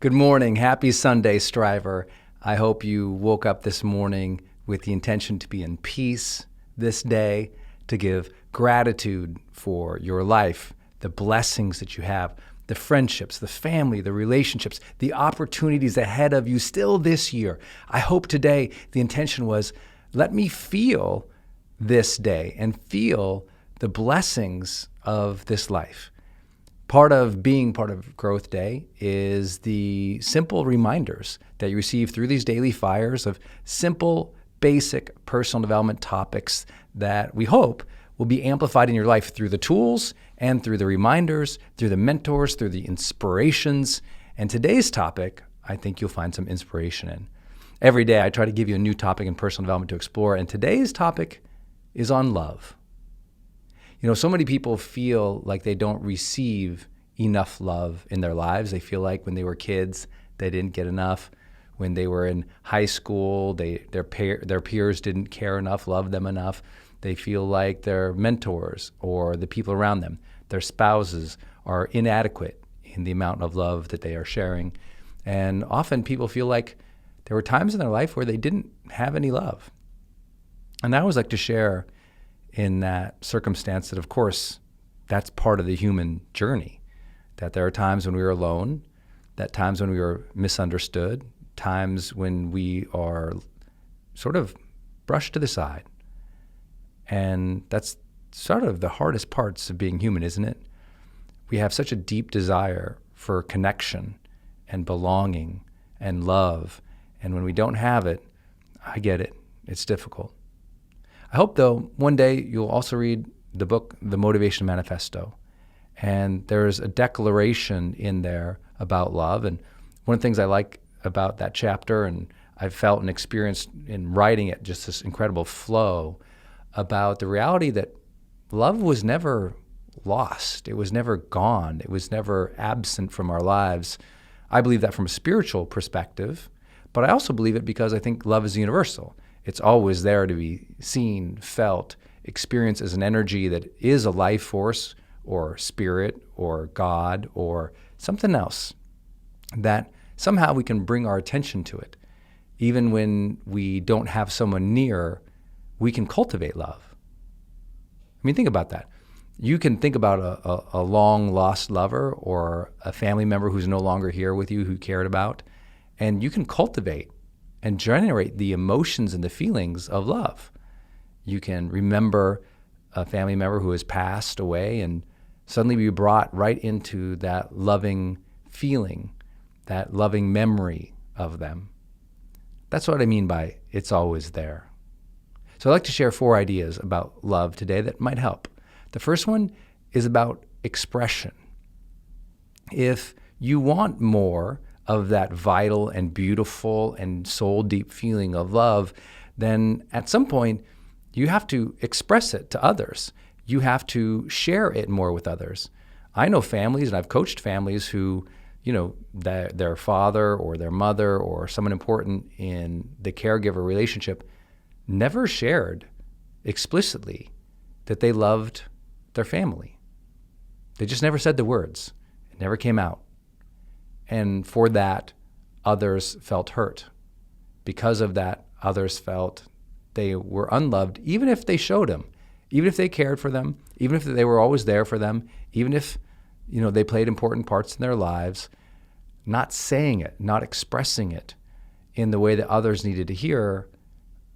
Good morning. Happy Sunday, Striver. I hope you woke up this morning with the intention to be in peace this day, to give gratitude for your life, the blessings that you have, the friendships, the family, the relationships, the opportunities ahead of you still this year. I hope today the intention was, let me feel this day and feel the blessings of this life. Part of being part of Growth Day is the simple reminders that you receive through these daily fires of simple, basic personal development topics that we hope will be amplified in your life through the tools and through the reminders, through the mentors, through the inspirations. And today's topic, I think you'll find some inspiration in. Every day I try to give you a new topic in personal development to explore, and today's topic is on love. So many people feel like they don't receive enough love in their lives. They feel like when they were kids, they didn't get enough. When they were in high school, their peers didn't care enough, love them enough. They feel like their mentors or the people around them, their spouses, are inadequate in the amount of love that they are sharing. And often people feel like there were times in their life where they didn't have any love. And I always like to share in that circumstance that, of course, that's part of the human journey, that there are times when we are alone, that times when we are misunderstood, times when we are sort of brushed to the side. And that's sort of the hardest parts of being human, isn't it? We have such a deep desire for connection and belonging and love. And when we don't have it, I get it. It's difficult. I hope, though, one day you'll also read the book, The Motivation Manifesto. And there's a declaration in there about love. And one of the things I like about that chapter, and I've felt and experienced in writing it, just this incredible flow about the reality that love was never lost. It was never gone. It was never absent from our lives. I believe that from a spiritual perspective, but I also believe it because I think love is universal. It's always there to be seen, felt, experienced as an energy that is a life force or spirit or God or something else, that somehow we can bring our attention to it. Even when we don't have someone near, we can cultivate love. I mean, think about that. You can think about a long-lost lover or a family member who's no longer here with you, who you cared about, and you can cultivate and generate the emotions and the feelings of love. You can remember a family member who has passed away and suddenly be brought right into that loving feeling, that loving memory of them. That's what I mean by it's always there. So I'd like to share 4 ideas about love today that might help. The first one is about expression. If you want more of that vital and beautiful and soul-deep feeling of love, then at some point you have to express it to others. You have to share it more with others. I know families, and I've coached families who, their father or their mother or someone important in the caregiver relationship never shared explicitly that they loved their family. They just never said the words. It never came out. And for that, others felt hurt. Because of that, others felt they were unloved, even if they showed them, even if they cared for them, even if they were always there for them, even if they played important parts in their lives. Not saying it, not expressing it in the way that others needed to hear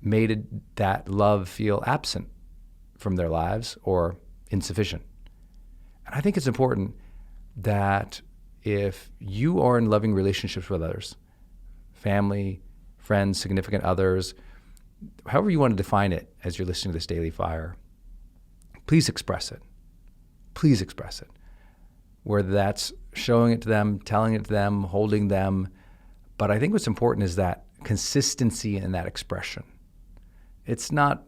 made that love feel absent from their lives or insufficient. And I think it's important that if you are in loving relationships with others, family, friends, significant others, however you want to define it as you're listening to this daily fire, please express it. Please express it. Whether that's showing it to them, telling it to them, holding them. But I think what's important is that consistency in that expression. It's not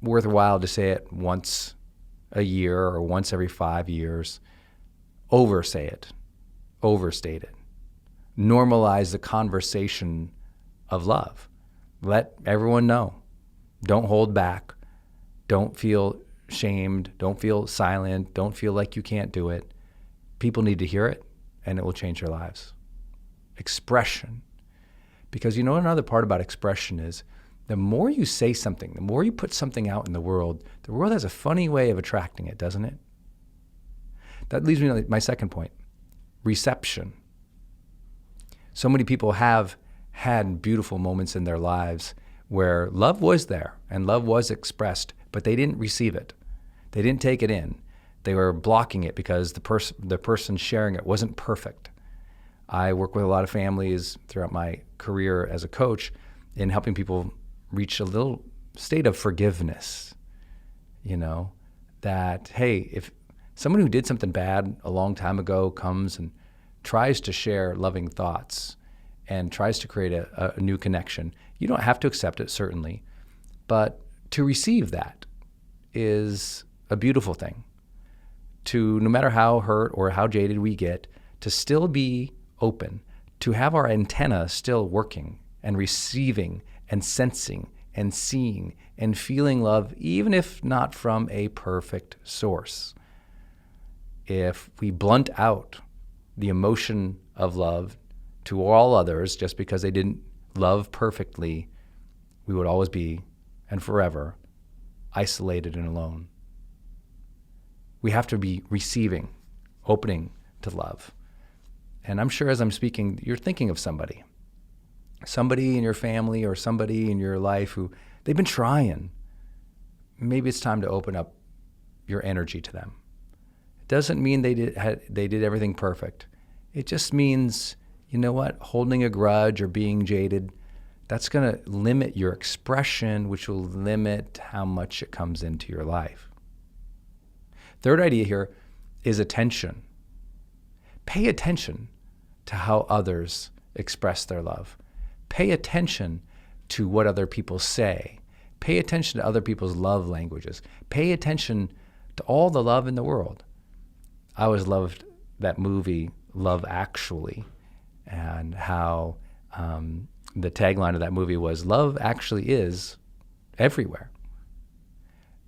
worthwhile to say it once a year or once every 5 years. Oversay it. Overstate it. Normalize the conversation of love. Let everyone know. Don't hold back. Don't feel shamed. Don't feel silent. Don't feel like you can't do it. People need to hear it, and it will change their lives. expression. Because you know another part about expression is the more you say something, the more you put something out in the world has a funny way of attracting it, doesn't it? That leads me to my second point, reception. So many people have had beautiful moments in their lives where love was there and love was expressed, but they didn't receive it. They didn't take it in. They were blocking it because the person sharing it wasn't perfect. I work with a lot of families throughout my career as a coach in helping people reach a little state of forgiveness, that, hey, if someone who did something bad a long time ago comes and tries to share loving thoughts and tries to create a new connection, you don't have to accept it, certainly, but to receive that is a beautiful thing. To, no matter how hurt or how jaded we get, to still be open, to have our antenna still working and receiving and sensing and seeing and feeling love, even if not from a perfect source. If we blunt out the emotion of love to all others just because they didn't love perfectly, we would always be, and forever, isolated and alone. We have to be receiving, opening to love. And I'm sure as I'm speaking, you're thinking of somebody in your family or somebody in your life who they've been trying. Maybe it's time to open up your energy to them. It doesn't mean they did everything perfect. It just means, you know what, holding a grudge or being jaded, that's going to limit your expression, which will limit how much it comes into your life. Third idea here is attention. Pay attention to how others express their love. Pay attention to what other people say. Pay attention to other people's love languages. Pay attention to all the love in the world. I always loved that movie, Love Actually, and how the tagline of that movie was, love actually is everywhere.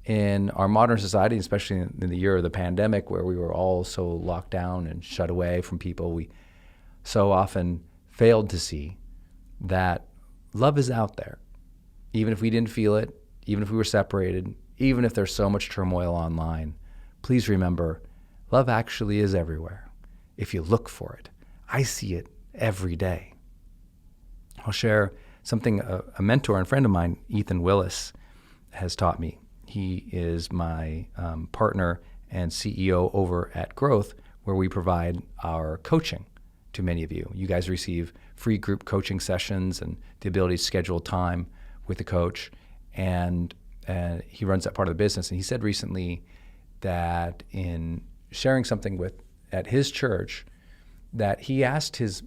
In our modern society, especially in the year of the pandemic where we were all so locked down and shut away from people, we so often failed to see that love is out there. Even if we didn't feel it, even if we were separated, even if there's so much turmoil online, please remember, love actually is everywhere if you look for it. I see it every day. I'll share something a mentor and friend of mine, Ethan Willis, has taught me. He is my partner and CEO over at Growth, where we provide our coaching to many of you. You guys receive free group coaching sessions and the ability to schedule time with the coach. And he runs that part of the business. And he said recently that in sharing something at his church, that he asked his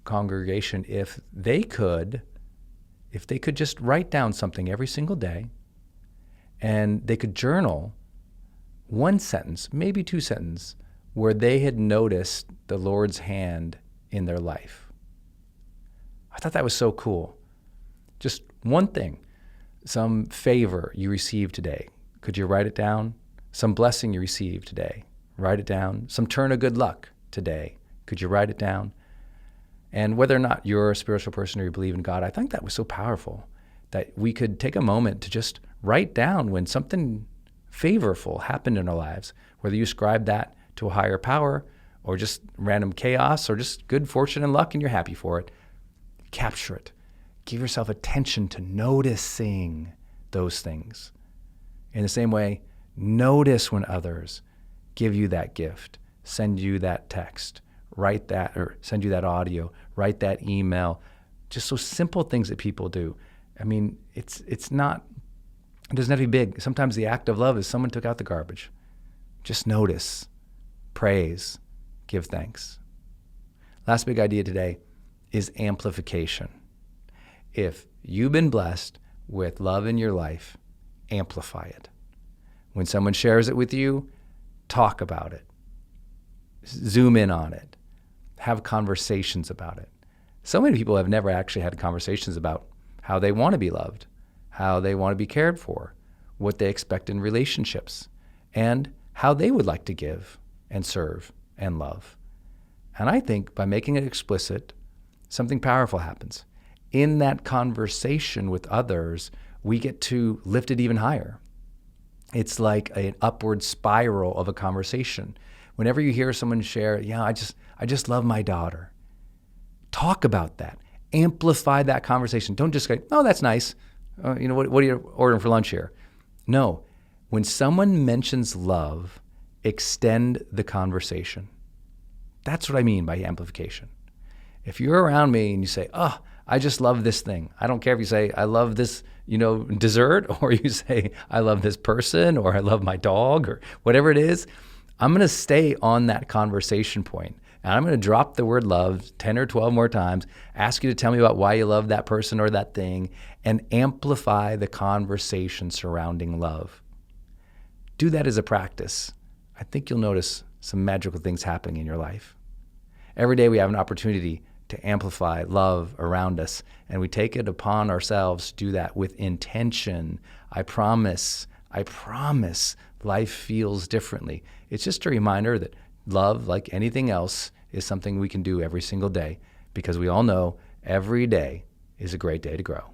congregation if they could just write down something every single day, and they could journal one sentence, maybe two sentences, where they had noticed the Lord's hand in their life. I thought that was so cool. Just one thing, some favor you received today. Could you write it down? Some blessing you received today. Write it down. Some turn of good luck today. Could you write it down? And whether or not you're a spiritual person or you believe in God, I think that was so powerful that we could take a moment to just write down when something favorable happened in our lives, whether you ascribe that to a higher power or just random chaos or just good fortune and luck and you're happy for it. Capture it. Give yourself attention to noticing those things. In the same way, notice when others give you that gift, send you that text, write that, or send you that audio, write that email. Just those simple things that people do. I mean, it doesn't have to be big. Sometimes the act of love is someone took out the garbage. Just notice, praise, give thanks. Last big idea today is amplification. If you've been blessed with love in your life, amplify it. When someone shares it with you, talk about it. Zoom in on it. Have conversations about it. So many people have never actually had conversations about how they want to be loved, how they want to be cared for, what they expect in relationships, and how they would like to give and serve and love. And I think by making it explicit, something powerful happens. In that conversation with others, we get to lift it even higher. It's like an upward spiral of a conversation. Whenever you hear someone share, yeah, I just love my daughter. Talk about that. Amplify that conversation. Don't just go, oh, that's nice. What are you ordering for lunch here? No. When someone mentions love, extend the conversation. That's what I mean by amplification. If you're around me and you say, oh, I just love this thing. I don't care if you say, I love this, dessert, or you say, I love this person, or I love my dog, or whatever it is. I'm going to stay on that conversation point. And I'm going to drop the word love 10 or 12 more times, ask you to tell me about why you love that person or that thing, and amplify the conversation surrounding love. Do that as a practice. I think you'll notice some magical things happening in your life. Every day we have an opportunity to amplify love around us, and we take it upon ourselves to do that with intention. I promise, life feels differently. It's just a reminder that love, like anything else, is something we can do every single day, because we all know every day is a great day to grow.